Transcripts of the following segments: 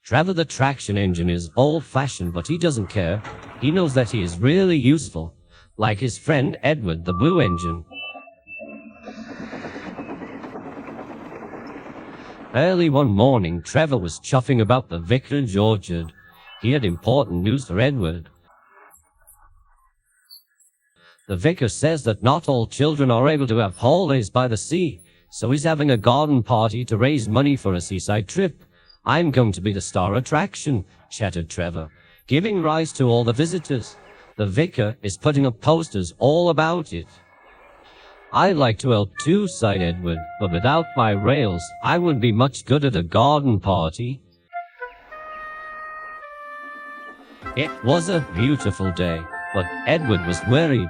Trevor the traction engine is old-fashioned, but he doesn't care. He knows that he is really useful, like his friend Edward the blue engine. Early one morning, Trevor was chuffing about the vicarage orchard. He had important news for Edward. The vicar says that not all children are able to have holidays by the sea, so he's having a garden party to raise money for a seaside trip. I'm going to be the star attraction, chattered Trevor, giving rise to all the visitors. The vicar is putting up posters all about it. I'd like to help too, sighed Edward, but without my rails, I wouldn't be much good at a garden party. It was a beautiful day, but Edward was worried.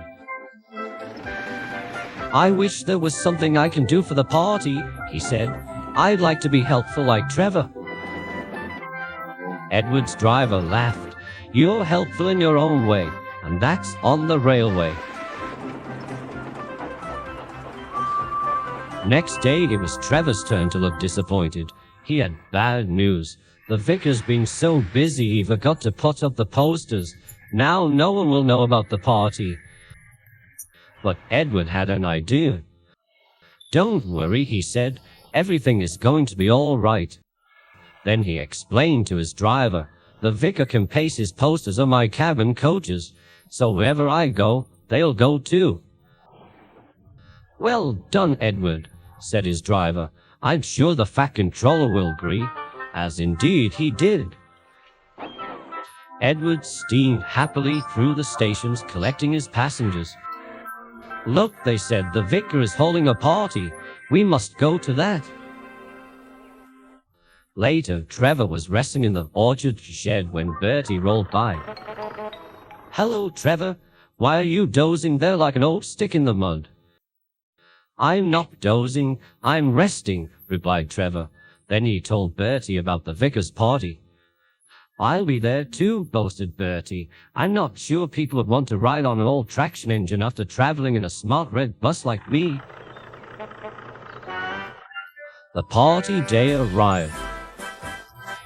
I wish there was something I can do for the party, he said. I'd like to be helpful like Trevor. Edward's driver laughed. You're helpful in your own way, and that's on the railway. Next day, it was Trevor's turn to look disappointed. He had bad news. The vicar's been so busy he forgot to put up the posters. Now no one will know about the party. But Edward had an idea. Don't worry, he said. Everything is going to be all right. Then he explained to his driver, the vicar can paste his posters on my cabin coaches, so wherever I go, they'll go too. Well done, Edward, said his driver. I'm sure the Fat Controller will agree, as indeed he did. Edward steamed happily through the stations collecting his passengers. Look, they said, the vicar is holding a party. We must go to that. Later, Trevor was resting in the orchard shed when Bertie rolled by. Hello, Trevor. Why are you dozing there like an old stick in the mud? I'm not dozing, I'm resting, replied Trevor. Then he told Bertie about the vicar's party. I'll be there too, boasted Bertie. I'm not sure people would want to ride on an old traction engine after traveling in a smart red bus like me. The party day arrived.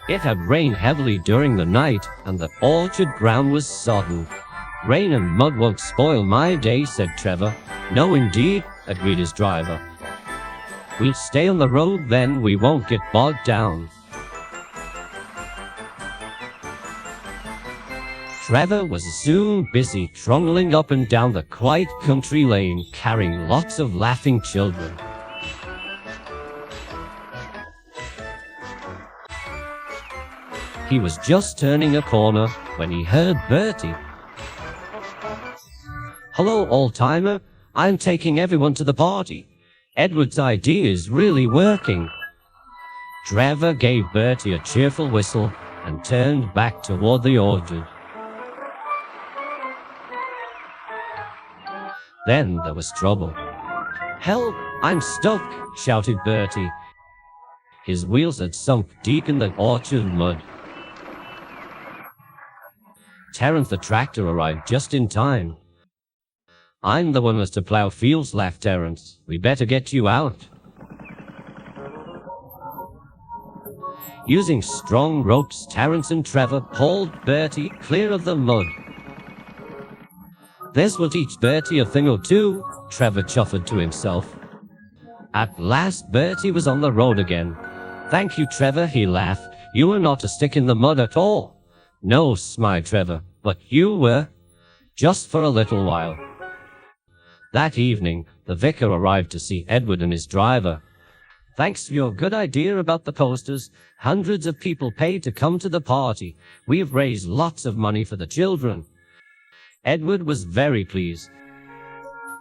It had rained heavily during the night, and the orchard ground was sodden. Rain and mud won't spoil my day, said Trevor. No, indeed, agreed his driver. We'll stay on the road then, we won't get bogged down. Trevor was soon busy trundling up and down the quiet country lane, carrying lots of laughing children. He was just turning a corner when he heard Bertie. Hello, old-timer. I'm taking everyone to the party. Edward's idea is really working. Trevor gave Bertie a cheerful whistle and turned back toward the orchard. Then there was trouble. Help! I'm stuck! Shouted Bertie. His wheels had sunk deep in the orchard mud. Terence the tractor arrived just in time. I'm the one who has to plow fields, laughed Terence. We better get you out. Using strong ropes, Terence and Trevor pulled Bertie clear of the mud. This will teach Bertie a thing or two, Trevor chuckled to himself. At last, Bertie was on the road again. Thank you, Trevor, he laughed. You were not a stick in the mud at all. No, smiled Trevor, but you were. Just for a little while. That evening, the vicar arrived to see Edward and his driver. Thanks for your good idea about the posters. Hundreds of people paid to come to the party. We've raised lots of money for the children. Edward was very pleased.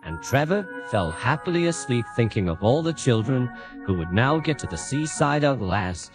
And Trevor fell happily asleep thinking of all the children who would now get to the seaside at last.